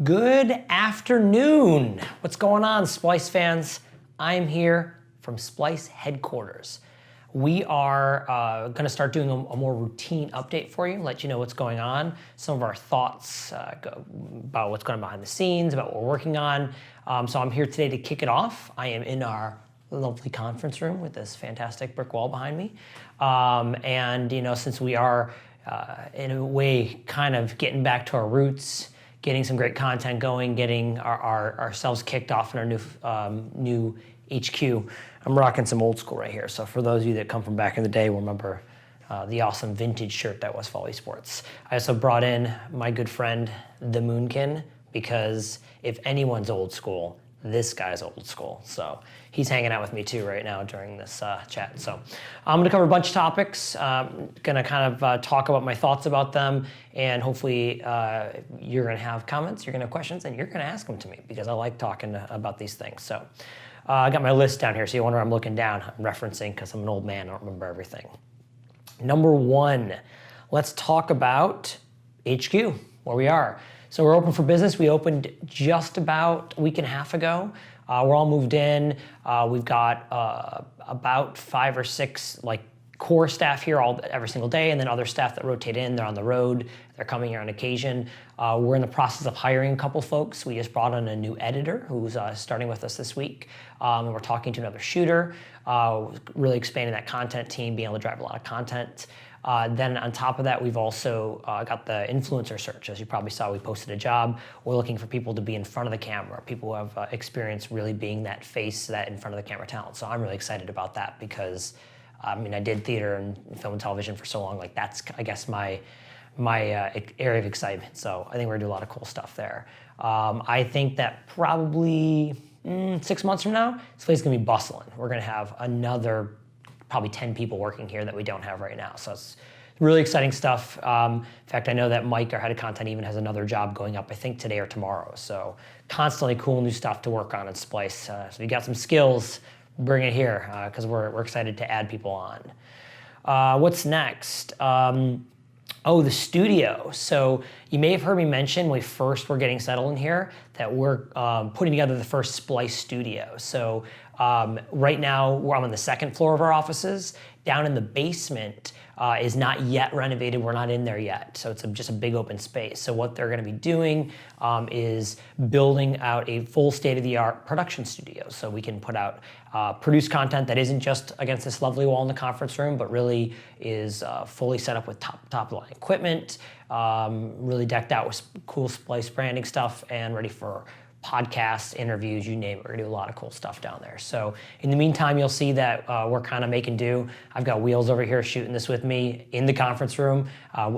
Good afternoon. What's going on, Splyce fans? I'm here from Splyce headquarters. We are going to start doing a more routine update for you, let you know what's going on, some of our thoughts about what's going on behind the scenes, about what we're working on. So I'm here today to kick it off. I am in our lovely conference room with this fantastic brick wall behind me. And since we are in a way kind of getting back to our roots, getting some great content going, getting ourselves kicked off in our new HQ. I'm rocking some old school right here. So for those of you that come from back in the day, will remember the awesome vintage shirt that was Folly Sports. I also brought in my good friend, the Moonkin, because if anyone's old school, this guy's old school. So he's hanging out with me too right now during this chat. So I'm gonna cover a bunch of topics. Gonna kind of talk about my thoughts about them, and hopefully you're gonna have comments, you're gonna have questions, and you're gonna ask them to me because I like talking about these things. So I got my list down here, so you wonder I'm looking down. I'm referencing because I'm an old man, I don't remember everything. Number one, let's talk about HQ, where we are. So we're open for business. We opened just about a week and a half ago. We're all moved in. We've got about 5 or 6 core staff here every single day, and then other staff that rotate in. They're on the road. They're coming here on occasion. We're in the process of hiring a couple folks. We just brought on a new editor who's starting with us this week. And we're talking to another shooter, really expanding that content team, being able to drive a lot of content. Then on top of that, we've also got the influencer search. As you probably saw, we posted a job. We're looking for people to be in front of the camera, people who have experience really being that face, that in front of the camera talent. So I'm really excited about that because, I did theater and film and television for so long. That's, I guess, my area of excitement. So I think we're gonna do a lot of cool stuff there. I think that probably 6 months from now, this place is gonna be bustling. We're gonna have another probably 10 people working here that we don't have right now. So it's really exciting stuff. In fact, I know that Mike, our head of content, even has another job going up, I think today or tomorrow. So constantly cool new stuff to work on at Splyce. So if you got some skills, bring it here because we're excited to add people on. What's next? Oh, the studio. So you may have heard me mention when we first were getting settled in here that we're putting together the first Splyce studio. So right now I'm on the 2nd floor of our offices. Down in the basement is not yet renovated. We're not in there yet. So it's just a big open space. So what they're gonna be doing is building out a full state-of-the-art production studio. So we can put out produce content that isn't just against this lovely wall in the conference room, but really is fully set up with top line equipment, really decked out with cool Splyce branding stuff, and ready for podcasts, interviews, you name it. We're gonna do a lot of cool stuff down there. So in the meantime, you'll see that we're kind of making do. I've got Wheels over here shooting this with me in the conference room.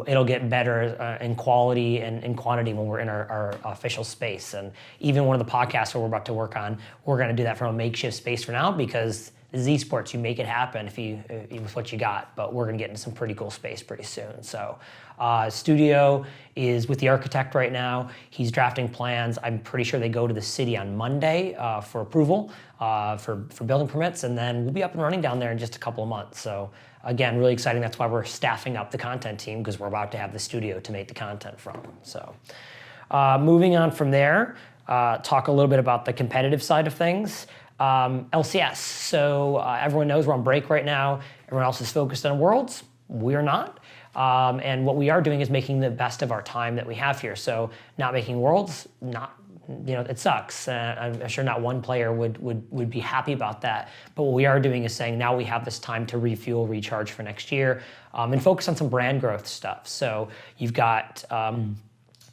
It'll get better in quality and in quantity when we're in our official space. And even one of the podcasts that we're about to work on, we're gonna do that from a makeshift space for now because Z Sports, you make it happen with what you got, but we're gonna get into some pretty cool space pretty soon. So studio is with the architect right now. He's drafting plans. I'm pretty sure they go to the city on Monday for approval for building permits, and then we'll be up and running down there in just a couple of months. So again, really exciting. That's why we're staffing up the content team, because we're about to have the studio to make the content from. So moving on from there, talk a little bit about the competitive side of things. LCS, so everyone knows we're on break right now. Everyone else is focused on Worlds. We're not. And what we are doing is making the best of our time that we have here. So not making Worlds, it sucks. I'm sure not one player would be happy about that. But what we are doing is saying now we have this time to refuel, recharge for next year, and focus on some brand growth stuff. So you've got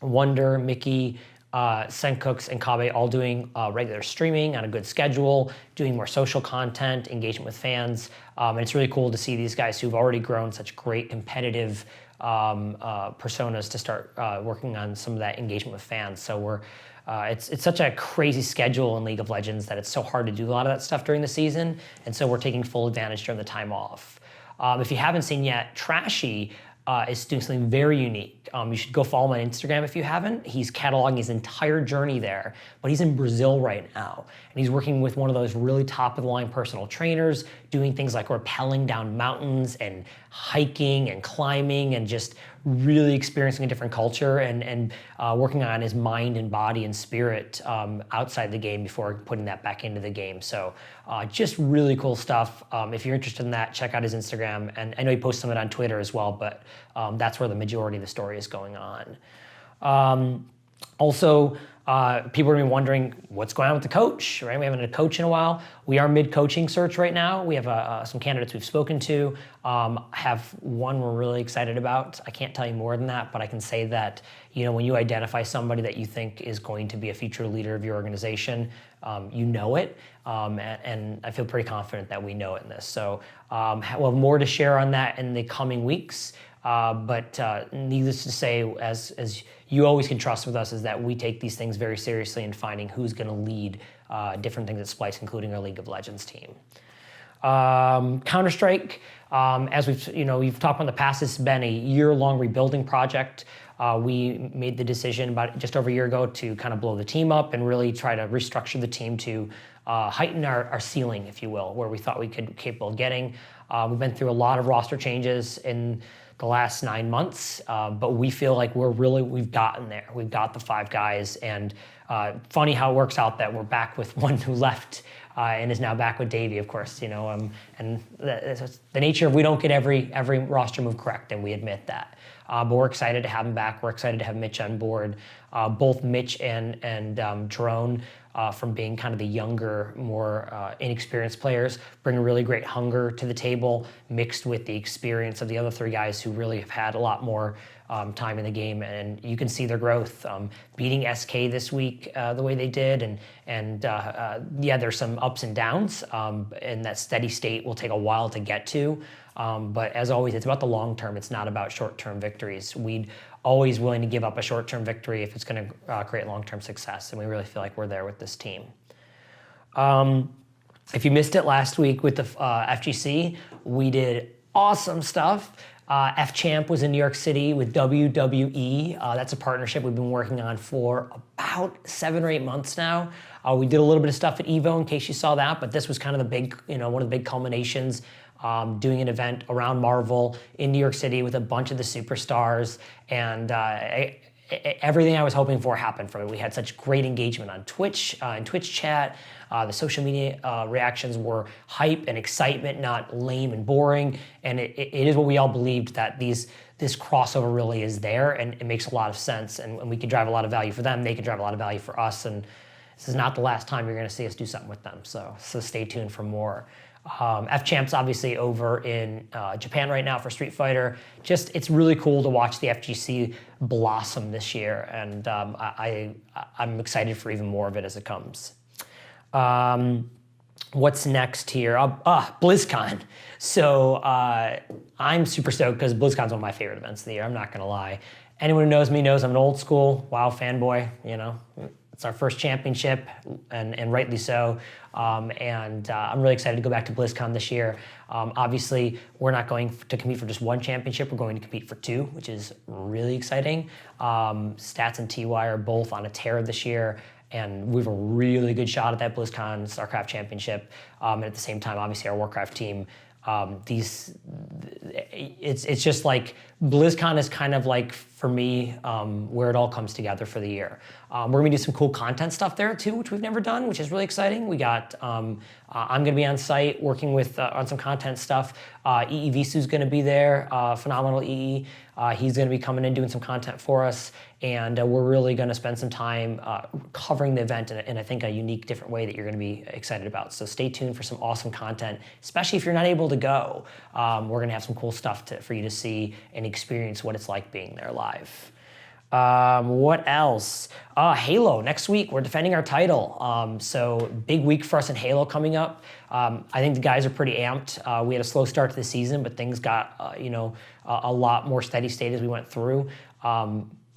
Wonder, Mickey, Sencooks and Kabe all doing regular streaming on a good schedule, doing more social content, engagement with fans. And it's really cool to see these guys who've already grown such great competitive personas to start working on some of that engagement with fans. So it's such a crazy schedule in League of Legends that it's so hard to do a lot of that stuff during the season. And so we're taking full advantage during the time off. If you haven't seen yet, Trashy is doing something very unique. You should go follow him on Instagram if you haven't. He's cataloging his entire journey there, but he's in Brazil right now. And he's working with one of those really top-of-the-line personal trainers, doing things like rappelling down mountains and hiking and climbing and just really experiencing a different culture and working on his mind and body and spirit outside the game before putting that back into the game. So just really cool stuff. If you're interested in that, check out his Instagram. And I know he posts some of it on Twitter as well, but that's where the majority of the story is going on. Also, people are going to be wondering what's going on with the coach, right? We haven't had a coach in a while. We are mid-coaching search right now. We have some candidates we've spoken to. Have one we're really excited about. I can't tell you more than that, but I can say that, when you identify somebody that you think is going to be a future leader of your organization, you know it. And I feel pretty confident that we know it in this. So we'll have more to share on that in the coming weeks. But needless to say, as you always can trust with us, is that we take these things very seriously in finding who's going to lead different things at Splyce, including our League of Legends team. Counter-Strike, as we've talked about in the past, it's been a year-long rebuilding project. We made the decision about just over a year ago to kind of blow the team up and really try to restructure the team to heighten our ceiling, if you will, where we thought we could capable of getting. We've been through a lot of roster changes in the last 9 months, but we feel like we've gotten there. We've got the 5 guys, and funny how it works out that we're back with one who left and is now back with Davey, of course, and that's the nature of we don't get every roster move correct, and we admit that. But we're excited to have him back. We're excited to have Mitch on board. Both Mitch and Drone, from being kind of the younger, more inexperienced players, bring a really great hunger to the table, mixed with the experience of the other 3 guys who really have had a lot more time in the game, and you can see their growth. Beating SK this week the way they did, and there's some ups and downs, and that steady state will take a while to get to. But as always, it's about the long term. It's not about short-term victories. We'd always willing to give up a short-term victory if it's going to create long-term success, and we really feel like we're there with this team. If you missed it last week with the FGC, we did awesome stuff. F-Champ was in New York City with WWE. That's a partnership we've been working on for about 7 or 8 months now. We did a little bit of stuff at EVO in case you saw that, but this was kind of the big, one of the big culminations. Doing an event around Marvel in New York City with a bunch of the superstars, and everything I was hoping for happened from it. We had such great engagement on Twitch, in Twitch chat. The social media reactions were hype and excitement, not lame and boring. And it is what we all believed, that this crossover really is there, and it makes a lot of sense. And we can drive a lot of value for them. They can drive a lot of value for us. And this is not the last time you're going to see us do something with them. So stay tuned for more. F-Champ's obviously over in Japan right now for Street Fighter. It's really cool to watch the FGC blossom this year, and I'm excited for even more of it as it comes. What's next here? BlizzCon. So I'm super stoked because BlizzCon's one of my favorite events of the year. I'm not gonna lie. Anyone who knows me knows I'm an old school WoW fanboy. It's our first championship, and rightly so. I'm really excited to go back to BlizzCon this year. Obviously, we're not going to compete for just one championship. We're going to compete for 2, which is really exciting. Stats and TY are both on a tear this year, and we have a really good shot at that BlizzCon StarCraft championship. And at the same time, obviously, our Warcraft team. It's just like BlizzCon is kind of like, for me, where it all comes together for the year. We're gonna do some cool content stuff there too, which we've never done, which is really exciting. We got, I'm gonna be on site working with on some content stuff. EE Visu's gonna be there, phenomenal EE. He's gonna be coming in doing some content for us, and we're really gonna spend some time covering the event in I think a unique, different way that you're gonna be excited about. So stay tuned for some awesome content, especially if you're not able to go. We're gonna have some cool stuff for you to see and experience what it's like being there live. What else? Halo, next week, we're defending our title. So big week for us in Halo coming up. I think the guys are pretty amped. We had a slow start to the season, but things got, a lot more steady state as we went through.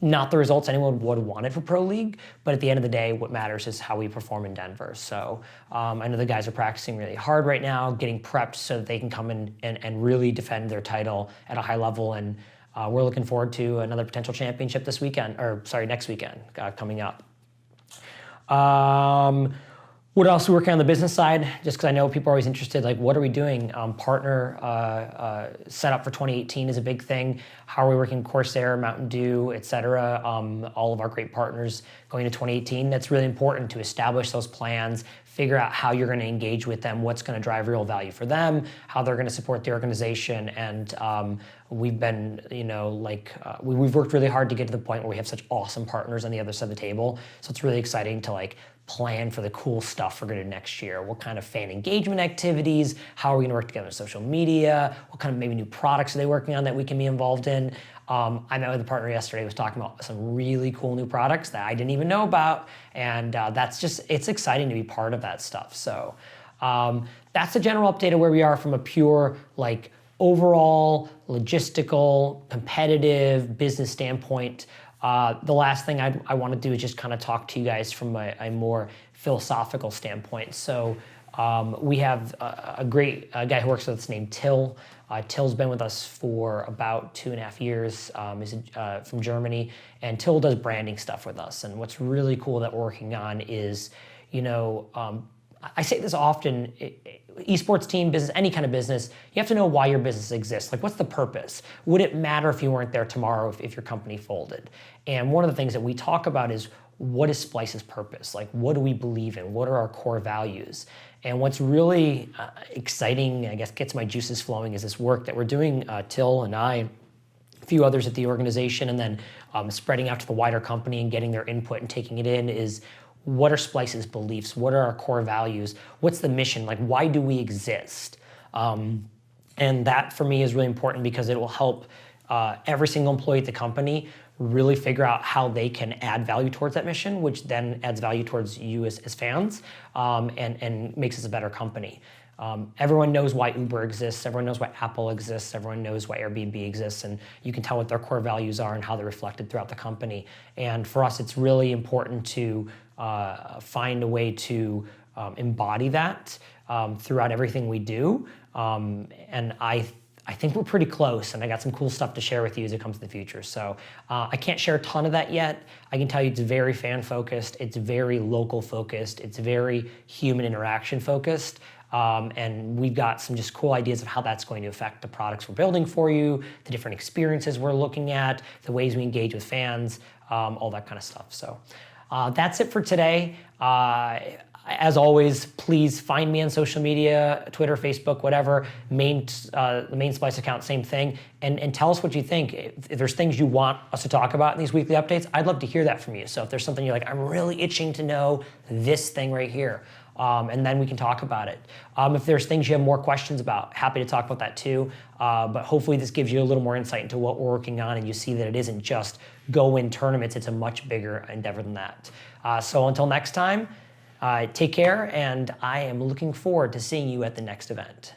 Not the results anyone would have wanted for Pro League, but at the end of the day, what matters is how we perform in Denver. So I know the guys are practicing really hard right now, getting prepped so that they can come in and really defend their title at a high level. And we're looking forward to another potential championship next weekend coming up. What else are we working on the business side? Just because I know people are always interested, like what are we doing? Partner setup for 2018 is a big thing. How are we working with Corsair, Mountain Dew, et cetera? All of our great partners going to 2018. That's really important to establish those plans, figure out how you're going to engage with them, what's going to drive real value for them, how they're going to support the organization. And we've been, we've worked really hard to get to the point where we have such awesome partners on the other side of the table. So it's really exciting to plan for the cool stuff we're going to do next year. What kind of fan engagement activities? How are we going to work together on social media? What kind of maybe new products are they working on that we can be involved in? I met with a partner yesterday who was talking about some really cool new products that I didn't even know about. And it's exciting to be part of that stuff. So that's a general update of where we are from a pure overall logistical, competitive business standpoint. The last thing I want to do is just kind of talk to you guys from a more philosophical standpoint. So we have a great guy who works with us named Till. Till's been with us for about 2.5 years. He's from Germany, and Till does branding stuff with us. And what's really cool that we're working on is, I say this often, esports team, business, any kind of business, you have to know why your business exists. What's the purpose? Would it matter if you weren't there tomorrow if your company folded? And one of the things that we talk about is, what is Splyce's purpose? What do we believe in? What are our core values? And what's really exciting, I guess, gets my juices flowing, is this work that we're doing, Till and I, a few others at the organization, and then spreading out to the wider company and getting their input and taking it in is, what are Splyce's beliefs? What are our core values? What's the mission? Why do we exist? And that for me is really important because it will help every single employee at the company really figure out how they can add value towards that mission, which then adds value towards you as fans, and makes us a better company. Everyone knows why Uber exists, everyone knows why Apple exists, everyone knows why Airbnb exists, and you can tell what their core values are and how they're reflected throughout the company. And for us, it's really important to find a way to embody that throughout everything we do. And I think we're pretty close, and I got some cool stuff to share with you as it comes to the future. So I can't share a ton of that yet. I can tell you it's very fan-focused, it's very local-focused, it's very human interaction-focused. And we've got some just cool ideas of how that's going to affect the products we're building for you, the different experiences we're looking at, the ways we engage with fans, all that kind of stuff. So that's it for today. As always, please find me on social media, Twitter, Facebook, whatever, the main Splyce account, same thing, and tell us what you think. If there's things you want us to talk about in these weekly updates, I'd love to hear that from you. So if there's something you're like, I'm really itching to know this thing right here, and then we can talk about it. If there's things you have more questions about, happy to talk about that too. But hopefully this gives you a little more insight into what we're working on, and you see that it isn't just go win tournaments, it's a much bigger endeavor than that. So until next time, take care, and I am looking forward to seeing you at the next event.